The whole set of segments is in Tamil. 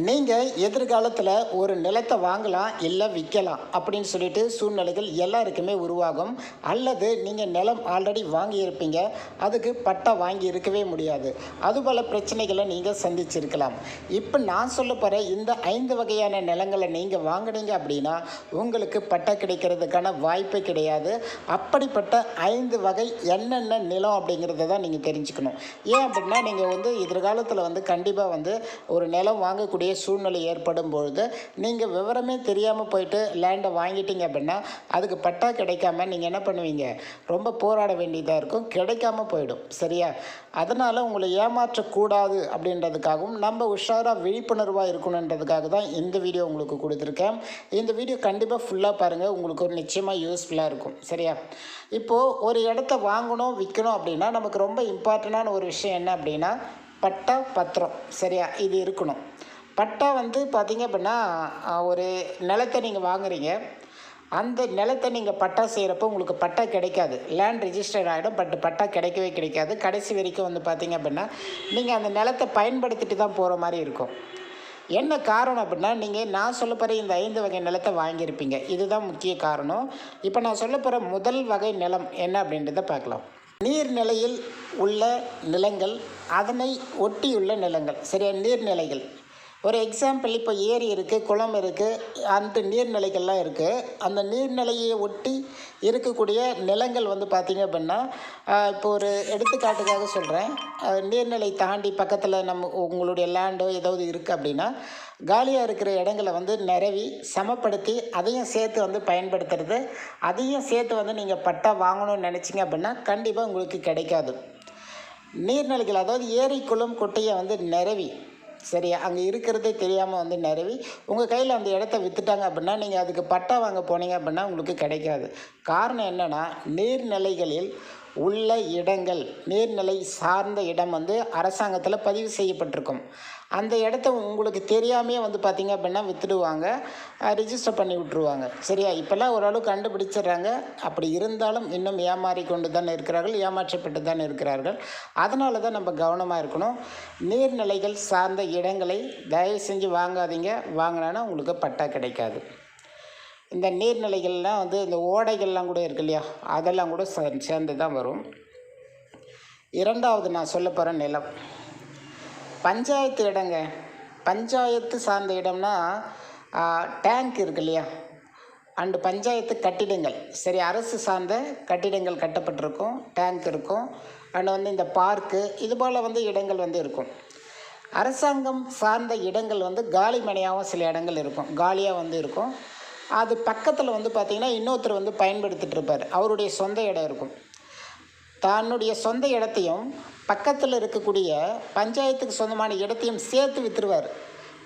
நீங்கள் எதிர்காலத்தில் ஒரு நிலத்தை வாங்கலாம் இல்லை விற்கலாம் அப்படின்னு சொல்லிட்டு சூழ்நிலைகள் எல்லாருக்குமே உருவாகும். அல்லது நீங்கள் நிலம் ஆல்ரெடி வாங்கியிருப்பீங்க, அதுக்கு பட்டா வாங்கி இருக்கவே முடியாது. அதுபோல் பிரச்சனைகளை நீங்கள் சந்திச்சிருக்கலாம். இப்போ நான் சொல்ல போகிற இந்த 5 வகையான நிலங்களை நீங்கள் வாங்கினீங்க அப்படின்னா உங்களுக்கு பட்டா கிடைக்கிறதுக்கான வாய்ப்பே கிடையாது. அப்படிப்பட்ட 5 வகை என்னென்ன நிலம் அப்படிங்கிறத தான் நீங்கள் தெரிஞ்சுக்கணும். ஏன் அப்படின்னா நீங்கள் எதிர்காலத்தில் கண்டிப்பாக ஒரு நிலம் வாங்கக்கூடிய சூழ்நிலை ஏற்படும் பொழுது நீங்கள் விவரமே தெரியாமல் போயிட்டு லேண்டை வாங்கிட்டீங்க அப்படின்னா அதுக்கு பட்டா கிடைக்காம நீங்கள் என்ன பண்ணுவீங்க, ரொம்ப போராட வேண்டியதாக இருக்கும், கிடைக்காம போயிடும். சரியா? அதனால் உங்களை ஏமாற்றக்கூடாது அப்படின்றதுக்காகவும் நம்ம உஷாராக விழிப்புணர்வாக இருக்கணுன்றதுக்காக தான் இந்த வீடியோ உங்களுக்கு கொடுத்துருக்கேன். இந்த வீடியோ கண்டிப்பாக ஃபுல்லாக பாருங்கள், உங்களுக்கு ஒரு நிச்சயமாக யூஸ்ஃபுல்லாக இருக்கும். சரியா? இப்போது ஒரு இடத்த வாங்கணும் விற்கணும் அப்படின்னா நமக்கு ரொம்ப இம்பார்ட்டண்டான ஒரு விஷயம் என்ன அப்படின்னா பட்டா பத்திரம். சரியா? இது இருக்கணும். பட்டா பார்த்திங்க அப்படின்னா ஒரு நிலத்தை நீங்கள் வாங்குறீங்க, அந்த நிலத்தை நீங்கள் பட்டா செய்கிறப்போ உங்களுக்கு பட்டா கிடைக்காது. லேண்ட் ரிஜிஸ்டர் ஆகிடும், பட்டா கிடைக்கவே கிடைக்காது. கடைசி வரைக்கும் பார்த்திங்க அப்படின்னா நீங்கள் அந்த நிலத்தை பயன்படுத்திட்டு தான் போகிற மாதிரி இருக்கும். என்ன காரணம் அப்படின்னா நான் சொல்ல போகிற இந்த 5 வகை நிலத்தை வாங்கியிருப்பீங்க. இதுதான் முக்கிய காரணம். இப்போ நான் சொல்ல போகிற முதல் வகை நிலம் என்ன அப்படின்றத பார்க்கலாம். நீர்நிலையில் உள்ள நிலங்கள், அதனை ஒட்டியுள்ள நிலங்கள். சரியா? நீர்நிலைகள். ஒரு எக்ஸாம்பிள், இப்போ ஏரி இருக்குது, குளம் இருக்குது, அந்த நீர்நிலைகள்லாம் இருக்குது. அந்த நீர்நிலையை ஒட்டி இருக்கக்கூடிய நிலங்கள் பார்த்திங்க அப்படின்னா இப்போ ஒரு எடுத்துக்காட்டுக்காக சொல்கிறேன். நீர்நிலை தாண்டி பக்கத்தில் உங்களுடைய லேண்டோ ஏதாவது இருக்குது அப்படின்னா காலியாக இருக்கிற இடங்களை நிரவி சமப்படுத்தி அதையும் சேர்த்து பயன்படுத்துறது, அதையும் சேர்த்து நீங்கள் பட்டா வாங்கணும்னு நினச்சிங்க அப்படின்னா கண்டிப்பாக உங்களுக்கு கிடைக்காது. நீர்நிலைகள், அதாவது ஏரி குளம் குட்டையை நிரவி, சரியா, அங்கே இருக்கிறதே தெரியாமல் நிரவி உங்கள் கையில் அந்த இடத்த விற்றுட்டாங்க அப்படின்னா நீங்கள் அதுக்கு பட்டா வாங்க போனீங்க அப்படின்னா உங்களுக்கு கிடைக்காது. காரணம் என்னென்னா நீர்நிலைகளில் உள்ள இடங்கள், நீர்நிலை சார்ந்த இடம் அரசாங்கத்தில் பதிவு செய்யப்பட்டிருக்கும். அந்த இடத்த உங்களுக்கு தெரியாமையே பார்த்திங்க அப்படின்னா விற்றுடுவாங்க, ரிஜிஸ்டர் பண்ணி விட்ருவாங்க. சரியா? இப்போல்லாம் ஓரளவுக்கு கண்டுபிடிச்சிடுறாங்க. அப்படி இருந்தாலும் இன்னும் ஏமாறி கொண்டு தான் இருக்கிறார்கள், ஏமாற்றப்பட்டு தான் இருக்கிறார்கள். அதனால தான் நம்ம கவனமாக இருக்கணும். நீர்நிலைகள் சார்ந்த இடங்களை தயவு செஞ்சு வாங்காதீங்க. வாங்கினா உங்களுக்கு பட்டா கிடைக்காது. இந்த நீர்நிலைகள்லாம் இந்த ஓடைகள்லாம் கூட இருக்கு இல்லையா, அதெல்லாம் கூட சேர்ந்து தான் வரும். இரண்டாவது நான் சொல்ல போகிற நிலம் பஞ்சாயத்து இடங்க. பஞ்சாயத்து சார்ந்த இடம்னா டேங்க் இருக்கு இல்லையா, அண்டு பஞ்சாயத்து கட்டிடங்கள். சரி, அரசு சார்ந்த கட்டிடங்கள் கட்டப்பட்டிருக்கும், டேங்க் இருக்கும், அண்டு இந்த பார்க்கு இது போல் இடங்கள் இருக்கும். அரசாங்கம் சார்ந்த இடங்கள் காலி மனையாகவும் சில இடங்கள் இருக்கும், காலியாக இருக்கும். அது பக்கத்தில் பார்த்திங்கன்னா இன்னொருத்தர் பயன்படுத்திகிட்டு இருப்பார், அவருடைய சொந்த இடம் இருக்கும். தன்னுடைய சொந்த இடத்தையும் பக்கத்தில் இருக்கக்கூடிய பஞ்சாயத்துக்கு சொந்தமான இடத்தையும் சேர்த்து விற்றுருவார்.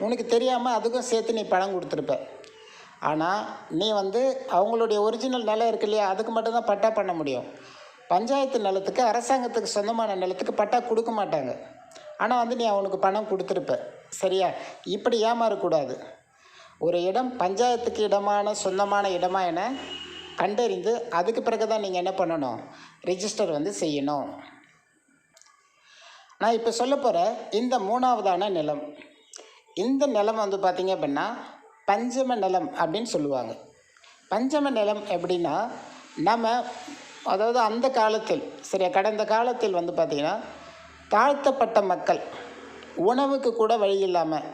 உனக்கு தெரியாமல் அதுக்கும் சேர்த்து நீ பணம் கொடுத்துருப்ப. ஆனால் நீ அவங்களுடைய ஒரிஜினல் நிலம் இருக்கு இல்லையா, அதுக்கு மட்டும்தான் பட்டா பண்ண முடியும். பஞ்சாயத்து நிலத்துக்கு, அரசாங்கத்துக்கு சொந்தமான நிலத்துக்கு பட்டா கொடுக்க மாட்டாங்க. ஆனால் நீ அவனுக்கு பணம் கொடுத்துருப்ப. சரியா? இப்படி ஏமாறக்கூடாது. ஒரு இடம் பஞ்சாயத்துக்கு இடமான சொந்தமான இடமா என கண்டறிந்து அதுக்கு பிறகு தான் நீங்கள் என்ன பண்ணணும், ரிஜிஸ்டர் செய்யணும். நான் இப்போ சொல்ல போகிற இந்த 3வதான நிலம், இந்த நிலம் பார்த்திங்க அப்படின்னா பஞ்சம நிலம் அப்படின்னு சொல்லுவாங்க. பஞ்சம நிலம் எப்படின்னா அதாவது அந்த காலத்தில், சரியா, கடந்த காலத்தில் பார்த்திங்கன்னா தாழ்த்தப்பட்ட மக்கள் உணவுக்கு கூட வழி இல்லாமல்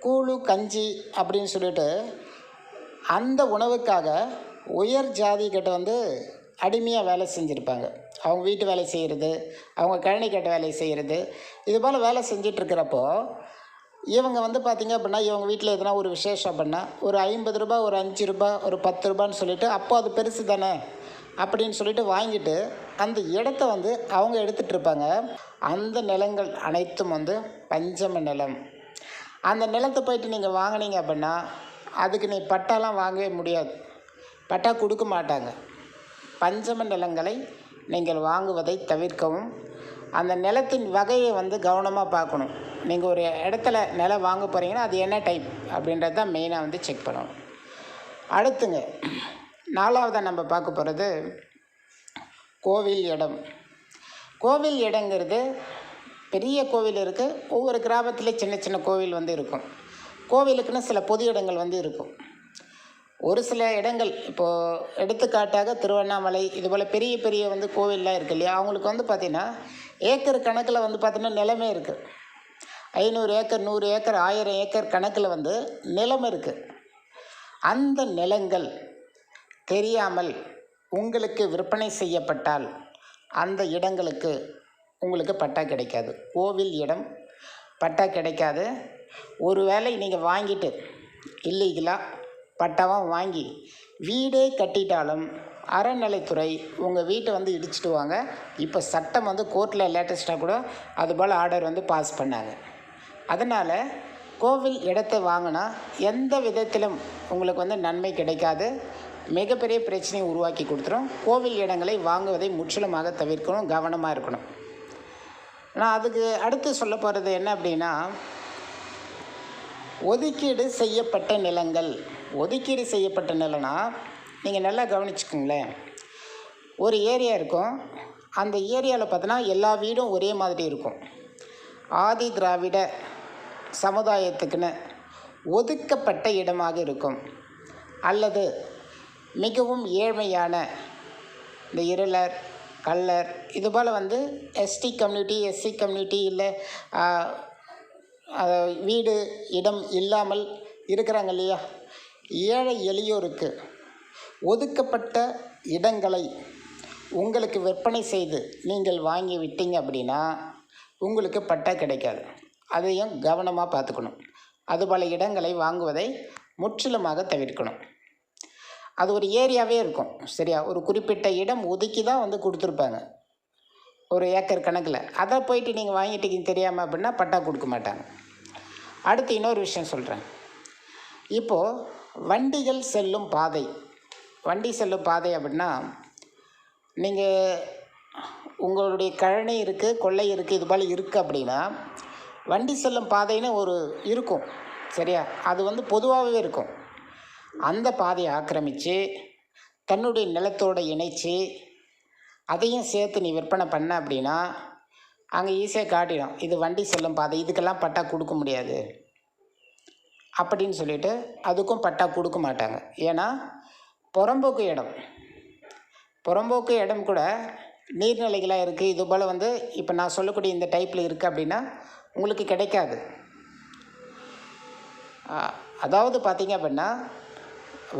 கூழு கஞ்சி அப்படின்னு சொல்லிட்டு அந்த உணவுக்காக உயர் ஜாதி கிட்ட அடிமையாக வேலை செஞ்சுருப்பாங்க. அவங்க வீட்டு வேலை செய்கிறது, அவங்க கழனி கட்ட வேலை செய்கிறது, இது போல் வேலை செஞ்சிட்ருக்கிறப்போ இவங்க பார்த்திங்க அப்படின்னா இவங்க வீட்டில் எதுனா ஒரு விசேஷம் அப்படின்னா ஒரு 50 ரூபா, ஒரு 5 ரூபா, ஒரு 10 ரூபான்னு சொல்லிவிட்டு, அப்போ அது பெருசு தானே அப்படின்னு சொல்லிட்டு வாங்கிட்டு அந்த இடத்த அவங்க எடுத்துகிட்டு இருப்பாங்க. அந்த நிலங்கள் அனைத்தும் பஞ்சம நிலம். அந்த நிலத்தை போயிட்டு நீங்கள் வாங்கினீங்க அப்படின்னா அதுக்கு நீ பட்டாலாம் வாங்கவே முடியாது, பட்டா கொடுக்க மாட்டாங்க. பஞ்சம நிலங்களை நீங்கள் வாங்குவதை தவிர்க்கவும். அந்த நிலத்தின் வகையை கவனமாக பார்க்கணும். நீங்கள் ஒரு இடத்துல நிலம் வாங்க போகிறீங்கன்னா அது என்ன டைப் அப்படின்றது தான் மெயினாக செக் பண்ணணும். அடுத்துங்க 4வதாக நம்ம பார்க்க போகிறது கோவில் இடம். கோவில் இடங்கிறது பெரிய கோவில் இருக்குது, ஒவ்வொரு கிராமத்தில் சின்ன சின்ன கோவில் வந்து இருக்கும். கோவிலுக்குன்னு சில பொது இடங்கள் வந்து இருக்கும். ஒரு சில இடங்கள் இப்போது எடுத்துக்காட்டாக திருவண்ணாமலை இதுபோல் பெரிய பெரிய வந்து கோவில்லாம் இருக்குது இல்லையா, அவங்களுக்கு வந்து பார்த்திங்கன்னா ஏக்கர் கணக்கில் வந்து பார்த்திங்கன்னா நிலமே இருக்குது. 500 ஏக்கர் 100 ஏக்கர் 1000 ஏக்கர் கணக்கில் வந்து நிலம் இருக்குது. அந்த நிலங்கள் தெரியாமல் உங்களுக்கு விற்பனை செய்யப்பட்டால் அந்த இடங்களுக்கு உங்களுக்கு பட்டா கிடைக்காது. கோவில் இடம் பட்டா கிடைக்காது. ஒருவேளை நீங்கள் வாங்கிட்டு இல்லீகலாக பட்டாவாக வாங்கி வீடே கட்டிட்டாலும் அறநிலைத்துறை உங்கள் வீட்டை வந்து இடிச்சிட்டு வாங்க. இப்போ சட்டம் வந்து கோர்ட்டில் லேட்டஸ்ட்டாக கூட அதுபோல் ஆர்டர் வந்து பாஸ் பண்ணாங்க. அதனால் கோவில் இடத்தை வாங்கினா எந்த விதத்திலும் உங்களுக்கு வந்து நன்மை கிடைக்காது, மிகப்பெரிய பிரச்சனையை உருவாக்கி கொடுத்துரும். கோவில் இடங்களை வாங்குவதை முற்றிலுமாக தவிர்க்கணும், கவனமாக இருக்கணும். நான் அதுக்கு அடுத்து சொல்ல போகிறது என்ன அப்படின்னா, ஒதுக்கீடு செய்யப்பட்ட நிலங்கள். ஒதுக்கீடு செய்யப்பட்ட நிலம்னா நீங்கள் நல்லா கவனிச்சுக்கோங்களேன். ஒரு ஏரியா இருக்கும், அந்த ஏரியாவில் பார்த்தோன்னா எல்லா வீடும் ஒரே மாதிரி இருக்கும். ஆதி திராவிட சமுதாயத்துக்குன்னு ஒதுக்கப்பட்ட இடமாக இருக்கும். அல்லது மிகவும் ஏழ்மையான இந்த இருளர் கள்ளர் இதுபோல் வந்து எஸ்டி கம்யூனிட்டி எஸ்சி கம்யூனிட்டி இல்லை வீடு இடம் இல்லாமல் இருக்கிறாங்க இல்லையா, ஏழை எளியோருக்கு ஒதுக்கப்பட்ட இடங்களை உங்களுக்கு விற்பனை செய்து நீங்கள் வாங்கி விட்டீங்க அப்படின்னா உங்களுக்கு பட்டா கிடைக்காது. அதையும் கவனமாக பார்த்துக்கணும். அதுபோல் இடங்களை வாங்குவதை முற்றிலுமாக தவிர்க்கணும். அது ஒரு ஏரியாவே இருக்கும், சரியா? ஒரு குறிப்பிட்ட இடம் ஒதுக்கி தான் வந்து கொடுத்துருப்பாங்க, ஒரு ஏக்கர் கணக்கில். அதை போயிட்டு நீங்கள் வாங்கிட்டீங்க தெரியாமல் அப்படின்னா பட்டா கொடுக்க மாட்டாங்க. அடுத்து இன்னொரு விஷயம் சொல்கிறேன். இப்போது வண்டிகள் செல்லும் பாதை, வண்டி செல்லும் பாதை அப்படின்னா நீங்கள் உங்களுடைய கழனி இருக்குது, கொள்ளை இருக்குது, இது போல் இருக்குது அப்படின்னா வண்டி செல்லும் பாதைன்னு ஒரு இருக்கும், சரியா? அது வந்து பொதுவாகவே இருக்கும். அந்த பாதையை ஆக்கிரமித்து தன்னுடைய நிலத்தோடு இணைச்சி அதையும் சேர்த்து நீ விற்பனை பண்ண அப்படின்னா அங்கே ஈஸியாக காட்டிடும், இது வண்டி செல்லும் பாதை, இதுக்கெல்லாம் பட்டா கொடுக்க முடியாது அப்படின்னு சொல்லிட்டு அதுக்கும் பட்டா கொடுக்க மாட்டாங்க. ஏன்னா புறம்போக்கு இடம், புறம்போக்கு இடம் கூட நீர்நிலைகளாக இருக்குது. இது போல் வந்து இப்போ நான் சொல்லக்கூடிய இந்த டைப்பில் இருக்குது அப்படின்னா உங்களுக்கு கிடைக்காது. அதாவது பார்த்திங்க அப்படின்னா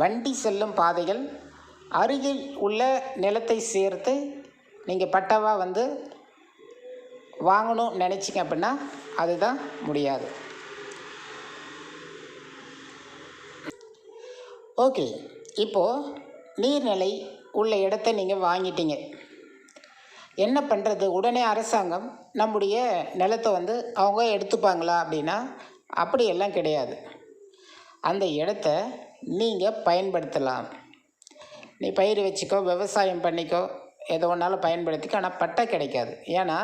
வண்டி செல்லும் பாதைகள் அருகில் உள்ள நிலத்தை சேர்த்து நீங்கள் பட்டாவாக வந்து வாங்கணும் நினச்சிங்க அப்படின்னா அதுதான் முடியாது. ஓகே, இப்போது நீர்நிலை உள்ள இடத்த நீங்கள் வாங்கிட்டீங்க, என்ன பண்ணுறது? உடனே அரசாங்கம் நம்முடைய நிலத்தை வந்து அவங்க எடுத்துப்பாங்களா அப்படின்னா அப்படியெல்லாம் கிடையாது. அந்த இடத்த நீங்கள் பயன்படுத்தலாம். நீ பயிர் வச்சுக்கோ, விவசாயம் பண்ணிக்கோ, எதை ஒன்றாலும் பயன்படுத்திக்கோ, ஆனால் பட்டா கிடைக்காது. ஏன்னா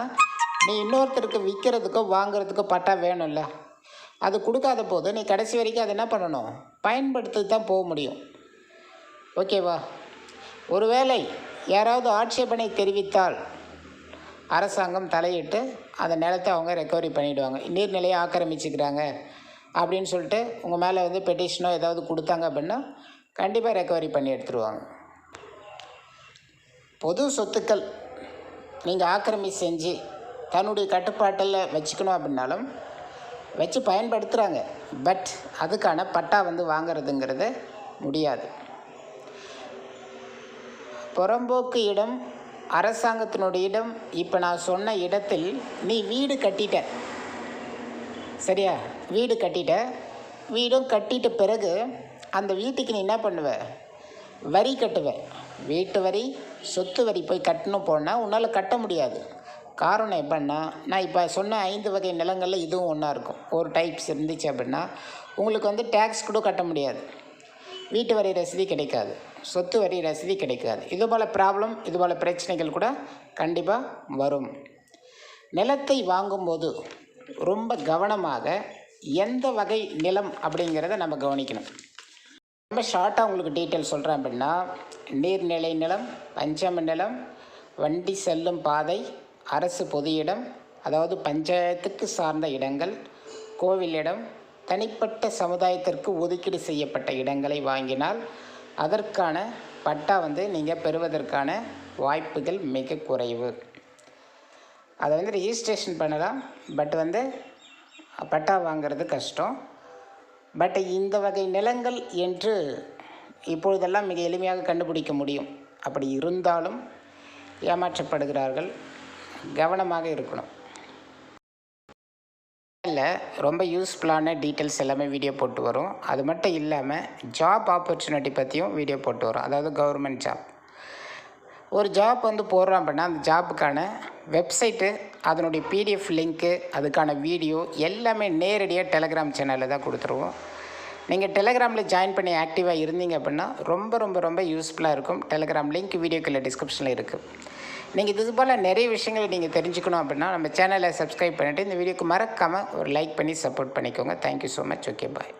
நீ இன்னொருத்தருக்கு விற்கிறதுக்கோ வாங்கிறதுக்கோ பட்டா வேணும்ல, அது கொடுக்காத போது நீ கடைசி வரைக்கும் அதை என்ன பண்ணணும்? பயன்படுத்தி தான் போக முடியும். ஓகேவா? ஒருவேளை யாராவது ஆட்சேபனை தெரிவித்தால் அரசாங்கம் தலையிட்டு அந்த நிலத்தை அவங்க ரெக்கவரி பண்ணிவிடுவாங்க. நீர்நிலையை ஆக்கிரமிச்சுக்கிறாங்க அப்படின்னு சொல்லிட்டு உங்கள் மேலே வந்து பெட்டிஷனோ ஏதாவது கொடுத்தாங்க அப்படின்னா கண்டிப்பாக ரெக்கவரி பண்ணி எடுத்துருவாங்க. பொது சொத்துக்கள் நீங்கள் ஆக்கிரமி செஞ்சு தன்னுடைய கட்டுப்பாட்டில் வச்சுக்கணும் அப்படின்னாலும் வச்சு பயன்படுத்துகிறாங்க. பட் அதுக்கான பட்டா வந்து வாங்கிறதுங்கிறது முடியாது. புறம்போக்கு இடம் அரசாங்கத்தினுடைய இடம். இப்போ நான் சொன்ன இடத்தில் நீ வீடு கட்டிட்ட, சரியா? வீடு கட்டிட்ட, வீடும் கட்டிட்ட பிறகு அந்த வீட்டுக்கு நீ என்ன பண்ணுவ? வரி கட்டுவ. வீட்டு வரி, சொத்து வரி போய் கட்டணும் போனால் உன்னால் கட்ட முடியாது. காரணம் எப்படின்னா, நான் இப்போ சொன்ன 5 வகை நிலங்களில் இதுவும் ஒன்றா இருக்கும். ஒரு டைப்ஸ் இருந்துச்சு அப்படின்னா உங்களுக்கு வந்து டேக்ஸ் கூட கட்ட முடியாது, வீட்டு வரி ரசீது கிடைக்காது, சொத்து வரி ரசீது கிடைக்காது. இது போல் ப்ராப்ளம், இது போல் பிரச்சனைகள் கூட கண்டிப்பாக வரும். நிலத்தை வாங்கும்போது ரொம்ப கவனமாக எந்த வகை நிலம் அப்படிங்கிறத நம்ம கவனிக்கணும். ரொம்ப ஷார்ட்டாக உங்களுக்கு டீட்டெயில் சொல்கிறேன் அப்படின்னா, நீர்நிலை நிலம், பஞ்சம நிலம், வண்டி செல்லும் பாதை, அரசு பொது இடம், அதாவது பஞ்சாயத்துக்கு சார்ந்த இடங்கள், கோவில் இடம், தனிப்பட்ட சமுதாயத்திற்கு ஒதுக்கீடு செய்யப்பட்ட இடங்களை வாங்கினால் அதற்கான பட்டா நீங்கள் பெறுவதற்கான வாய்ப்புகள் மிக குறைவு. அதை ரிஜிஸ்ட்ரேஷன் பண்ணலாம், பட் பட்டா வாங்கிறது கஷ்டம். பட் இந்த வகை நிலங்கள் என்று இப்பொழுதெல்லாம் மிக எளிமையாக கண்டுபிடிக்க முடியும். அப்படி இருந்தாலும் ஏமாற்றப்படுகிறார்கள், கவனமாக இருக்கணும். இல்லை, ரொம்ப யூஸ்ஃபுல்லான டீட்டெயில்ஸ் எல்லாமே வீடியோ போட்டு வரும். அது மட்டும் இல்லாமல் ஜாப் ஆப்பர்ச்சுனிட்டி பற்றியும் வீடியோ போட்டு வரும். அதாவது கவர்மெண்ட் ஜாப், ஒரு ஜாப் போடுறோம் அப்படின்னா அந்த ஜாப்புக்கான வெப்சைட்டு, அதனுடைய பிடிஎஃப் லிங்க்கு, அதுக்கான வீடியோ எல்லாமே நேரடியாக டெலகிராம் சேனலில் தான் கொடுத்துருவோம். நீங்கள் டெலகிராமில் ஜாயின் பண்ணி ஆக்டிவாக இருந்தீங்க அப்படின்னா ரொம்ப ரொம்ப ரொம்ப யூஸ்ஃபுல்லாக இருக்கும். டெலகிராம் லிங்க் வீடியோக்குள்ள டிஸ்கிரிப்ஷனில் இருக்குது. நீங்கள் இது போல் நிறைய விஷயங்களை நீங்கள் தெரிஞ்சுக்கணும் அப்படின்னா நம்ம சேனலை சப்ஸ்கிரைப் பண்ணிவிட்டு இந்த வீடியோக்கு மறக்காமல் ஒரு லைக் பண்ணி சப்போர்ட் பண்ணிக்கோங்க. Thank you so much. ஓகே, பாய்.